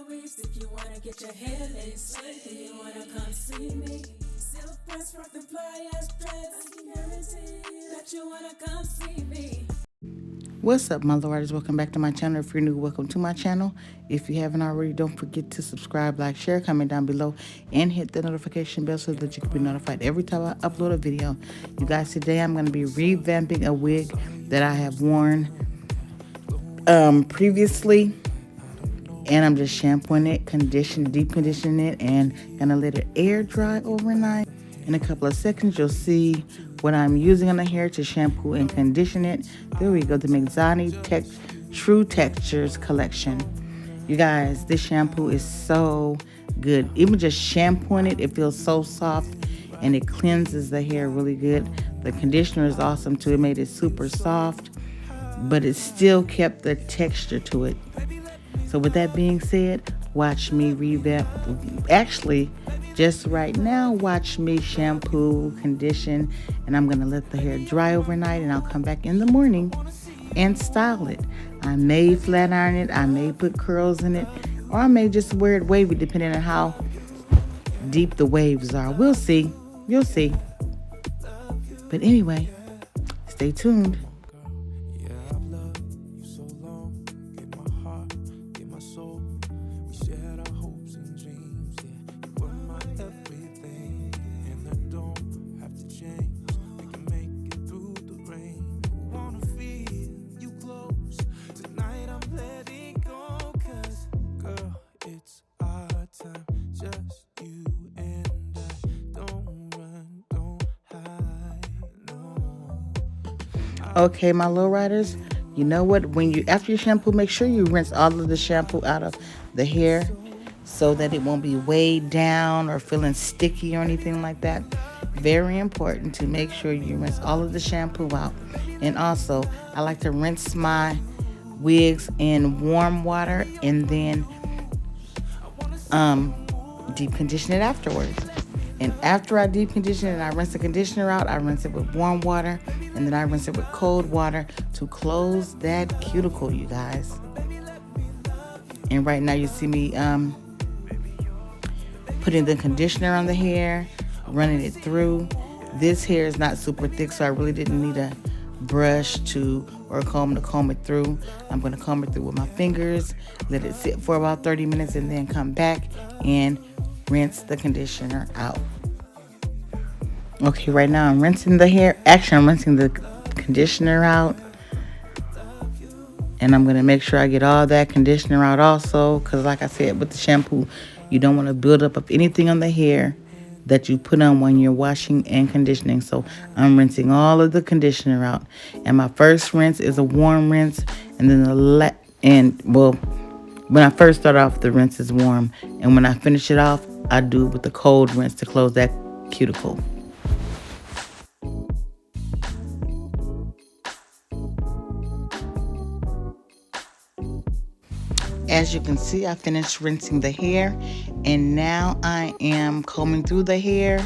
weeks. If you wanna get your hair laid slick, if you wanna come see me. Silk press, rock the fly ass dreads. I can guarantee that you wanna come see me. What's up, my LoRyders? Welcome back to my channel. If you're new, welcome to my channel. If you haven't already, don't forget to subscribe, like, share, comment down below, and hit the notification bell so that you can be notified every time I upload a video. You guys, today I'm going to be revamping a wig that I have worn previously, and I'm just shampooing it, deep conditioning it, and gonna let it air dry overnight. In a couple of seconds, you'll see what I'm using on the hair to shampoo and condition it. There we go, the Mixani True Textures collection. You guys, this shampoo is so good. Even just shampooing it, it feels so soft and it cleanses the hair really good. The conditioner is awesome too. It made it super soft, but it still kept the texture to it. So with that being said, watch me revamp. Actually, just right now, watch me shampoo, condition, and I'm going to let the hair dry overnight, and I'll come back in the morning and style it. I may flat iron it, I may put curls in it, or I may just wear it wavy depending on how deep the waves are. We'll see. You'll see. But anyway, stay tuned. Okay, my LoRyders, you know what? After you shampoo, make sure you rinse all of the shampoo out of the hair so that it won't be weighed down or feeling sticky or anything like that. Very important to make sure you rinse all of the shampoo out. And also, I like to rinse my wigs in warm water and then deep condition it afterwards. And after I deep condition it and I rinse the conditioner out, I rinse it with warm water and then I rinse it with cold water to close that cuticle, you guys. And right now you see me putting the conditioner on the hair, running it through. This hair is not super thick, so I really didn't need a brush or a comb to comb it through. I'm going to comb it through with my fingers, let it sit for about 30 minutes, and then come back and rinse the conditioner out. Okay, right now I'm rinsing the hair. Actually, I'm rinsing the conditioner out. And I'm going to make sure I get all that conditioner out also, because like I said, with the shampoo, you don't want to build up of anything on the hair that you put on when you're washing and conditioning. So I'm rinsing all of the conditioner out. And my first rinse is a warm rinse, and then when I first start off, the rinse is warm, and when I finish it off, I do it with the cold rinse to close that cuticle. As you can see, I finished rinsing the hair, and now I am combing through the hair.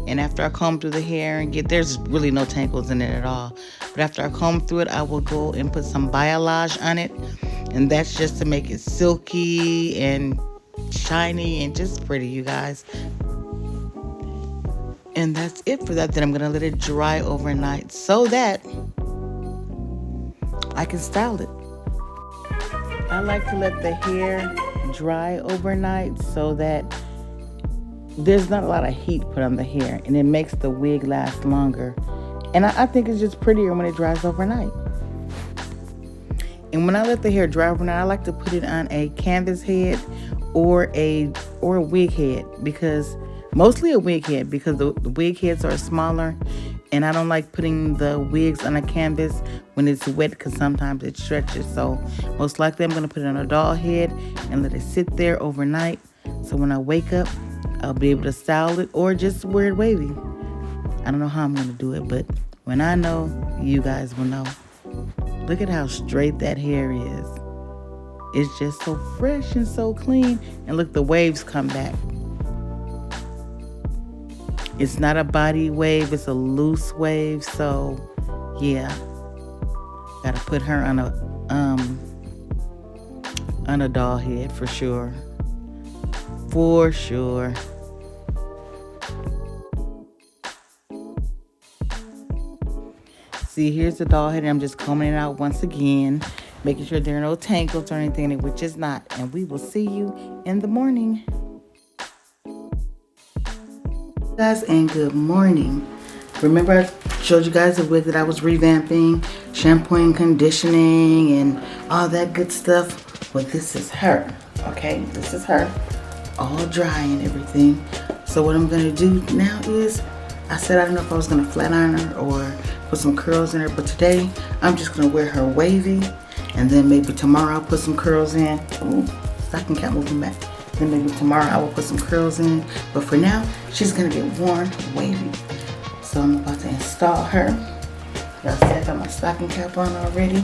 And after I comb through the hair and there's really no tangles in it at all. But after I comb through it, I will go and put some biolage on it. And that's just to make it silky and shiny and just pretty, you guys. And that's it for that. Then I'm going to let it dry overnight so that I can style it. I like to let the hair dry overnight so that there's not a lot of heat put on the hair, and it makes the wig last longer. And I think it's just prettier when it dries overnight. And when I let the hair dry overnight, I like to put it on a canvas head or a wig head, mostly a wig head, because the wig heads are smaller, and I don't like putting the wigs on a canvas when it's wet because sometimes it stretches. So most likely I'm going to put it on a doll head and let it sit there overnight. So when I wake up, I'll be able to style it or just wear it wavy. I don't know how I'm going to do it, but when I know, you guys will know. Look at how straight that hair is. It's just so fresh and so clean. And look, the waves come back. It's not a body wave, it's a loose wave. So yeah, gotta put her on a doll head for sure. for sure. See, here's the doll head. I'm just combing it out once again, making sure there are no tangles or anything in it, which is not. And we will see you in the morning. Guys, and good morning. Remember I showed you guys the wig that I was revamping, shampooing, conditioning, and all that good stuff? Well, this is her, okay? This is her, all dry and everything. So what I'm gonna do now is, I said I don't know if I was gonna flat iron her or put some curls in her, but today I'm just gonna wear her wavy, and then maybe tomorrow I'll put some curls in. Ooh, stocking cap moving back. Then maybe tomorrow I will put some curls in, but for now she's gonna get worn wavy. So I'm about to install her. Y'all see I got my stocking cap on already,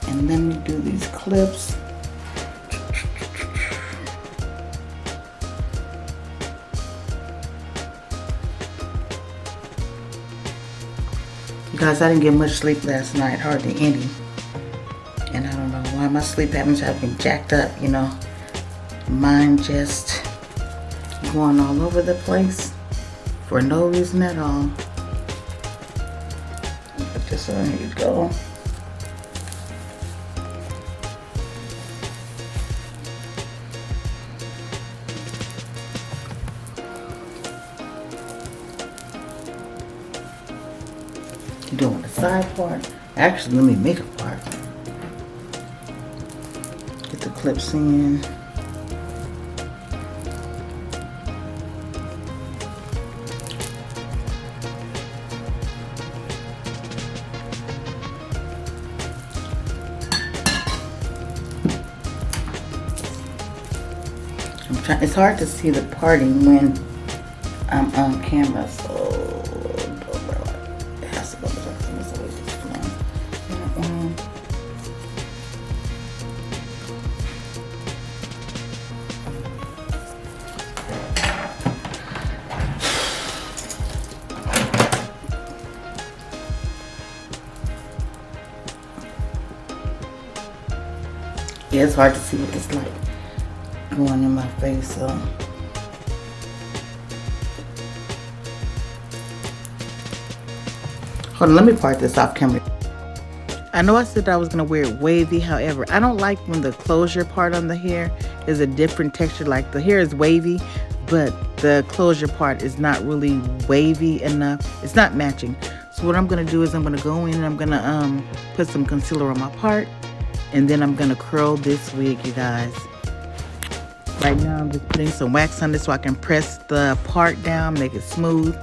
and let me do these clips. Guys, I didn't get much sleep last night, hardly any. And I don't know why my sleep habits have been jacked up, you know. Mine just going all over the place for no reason at all. Put this on, here you go. Doing the side part. Actually, let me make a part. Get the clips in. It's hard to see the parting when I'm on camera, so it has to go this way. Yeah, it's hard to see what it's like going in my face, so. Hold on, let me part this off camera. I know I said I was gonna wear it wavy, however, I don't like when the closure part on the hair is a different texture. Like the hair is wavy, but the closure part is not really wavy enough. It's not matching. So what I'm gonna do is I'm gonna go in and I'm gonna put some concealer on my part, and then I'm gonna curl this wig, you guys. Right now I'm just putting some wax on this so I can press the part down, make it smooth.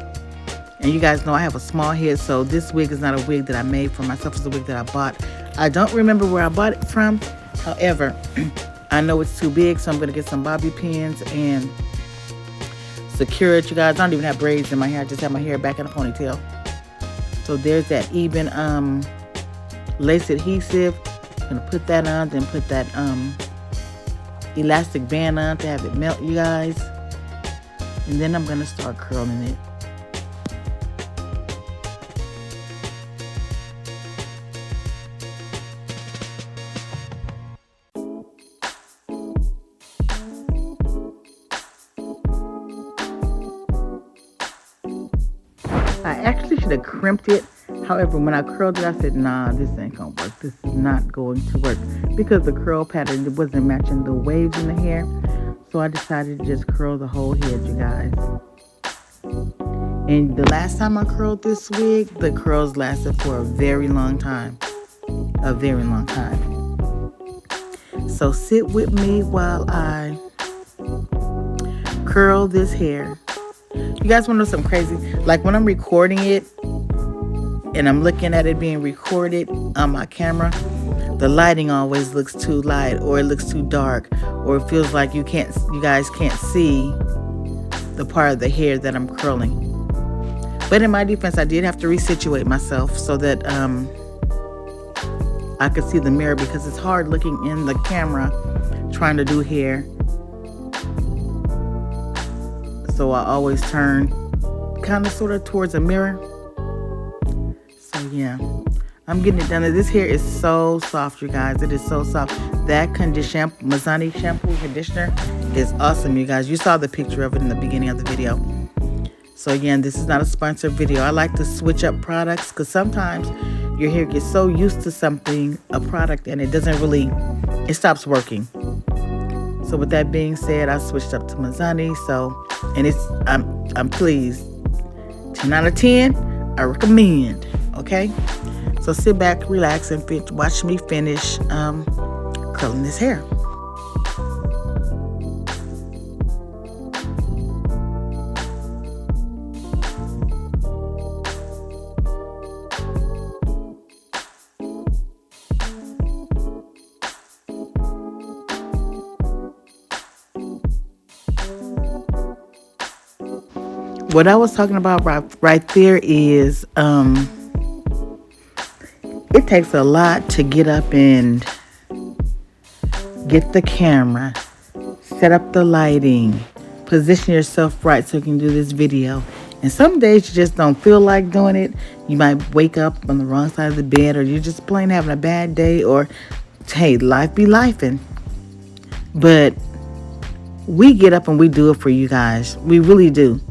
And you guys know I have a small head, so this wig is not a wig that I made for myself. It's a wig that I bought. I don't remember where I bought it from. However, I know it's too big, so I'm going to get some bobby pins and secure it, you guys. I don't even have braids in my hair. I just have my hair back in a ponytail. So there's that even lace adhesive. I'm going to put that on, then put that elastic band on to have it melt, you guys. And then I'm going to start curling it. I actually should have crimped it. However, when I curled it, I said, nah, this ain't gonna work. This is not going to work. Because the curl pattern wasn't matching the waves in the hair. So I decided to just curl the whole head, you guys. And the last time I curled this wig, the curls lasted for a very long time. A very long time. So sit with me while I curl this hair. You guys want to know something crazy? Like when I'm recording it and I'm looking at it being recorded on my camera, the lighting always looks too light, or it looks too dark, or it feels like you guys can't see the part of the hair that I'm curling. But in my defense, I did have to resituate myself so that I could see the mirror, because it's hard looking in the camera trying to do hair. So I always turn kind of sort of towards a mirror. So yeah, I'm getting it done. This hair is so soft, you guys. It is so soft. That Mazani shampoo and conditioner is awesome, you guys. You saw the picture of it in the beginning of the video. So again, this is not a sponsored video. I like to switch up products because sometimes your hair gets so used to something, a product, and it stops working. So with that being said, I switched up to Mazani. So, and I'm pleased. 10 out of 10, I recommend. Okay. So sit back, relax, and watch me finish curling this hair. What I was talking about right there is it takes a lot to get up and get the camera, set up the lighting, position yourself right so you can do this video. And some days you just don't feel like doing it. You might wake up on the wrong side of the bed, or you're just plain having a bad day, or hey, life be lifing. But we get up and we do it for you guys. We really do.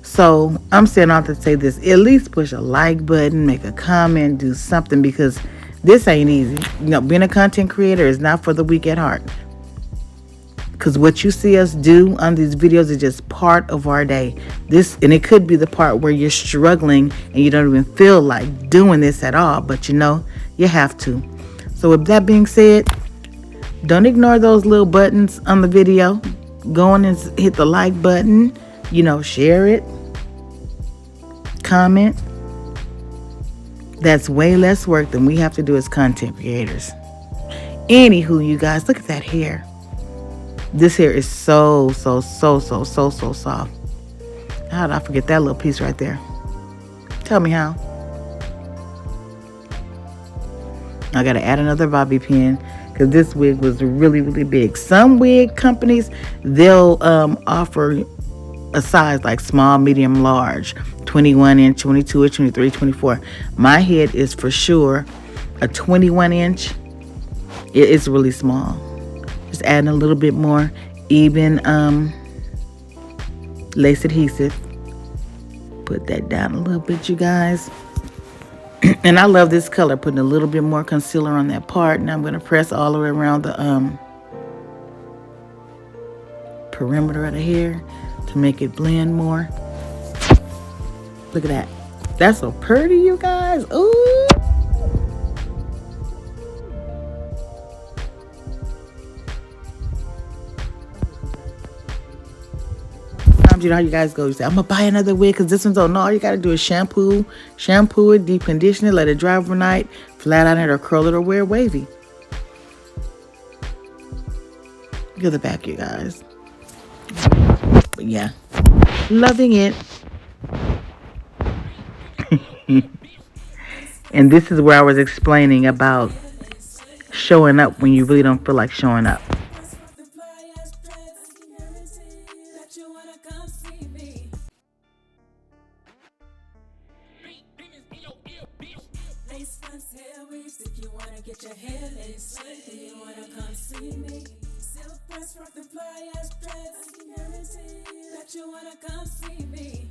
So I'm saying all to say this: at least push a like button, make a comment, do something, because this ain't easy. You know, being a content creator is not for the weak at heart. Because what you see us do on these videos is just part of our day. And it could be the part where you're struggling and you don't even feel like doing this at all, but you know, you have to. So with that being said, don't ignore those little buttons on the video. Go on and hit the like button, you know, share it, comment. That's way less work than we have to do as content creators. Anywho, you guys, look at that hair. This hair is so soft. How did I forget that little piece right there? Tell me how. I gotta add another bobby pin because this wig was really big. Some wig companies, they'll offer a size like small, medium, large, 21 inch, 22 inch, 23, 24. My head is for sure a 21 inch. It's really small. Just adding a little bit more even lace adhesive. Put that down a little bit, you guys. And I love this color, putting a little bit more concealer on that part. Now I'm going to press all the way around the perimeter of the hair to make it blend more. Look at that. That's so pretty, you guys. Ooh. You know how you guys go, you say, I'm gonna buy another wig because this one's on. No, all you gotta do is shampoo it, deep condition it, let it dry overnight, flat iron it, or curl it, or wear wavy. Look at the back, you guys. But yeah, loving it. And this is where I was explaining about showing up when you really don't feel like showing up. If you wanna get your hair laced, if you wanna come see me, silk press, rock the fly ass dreads. I can guarantee that you wanna come see me.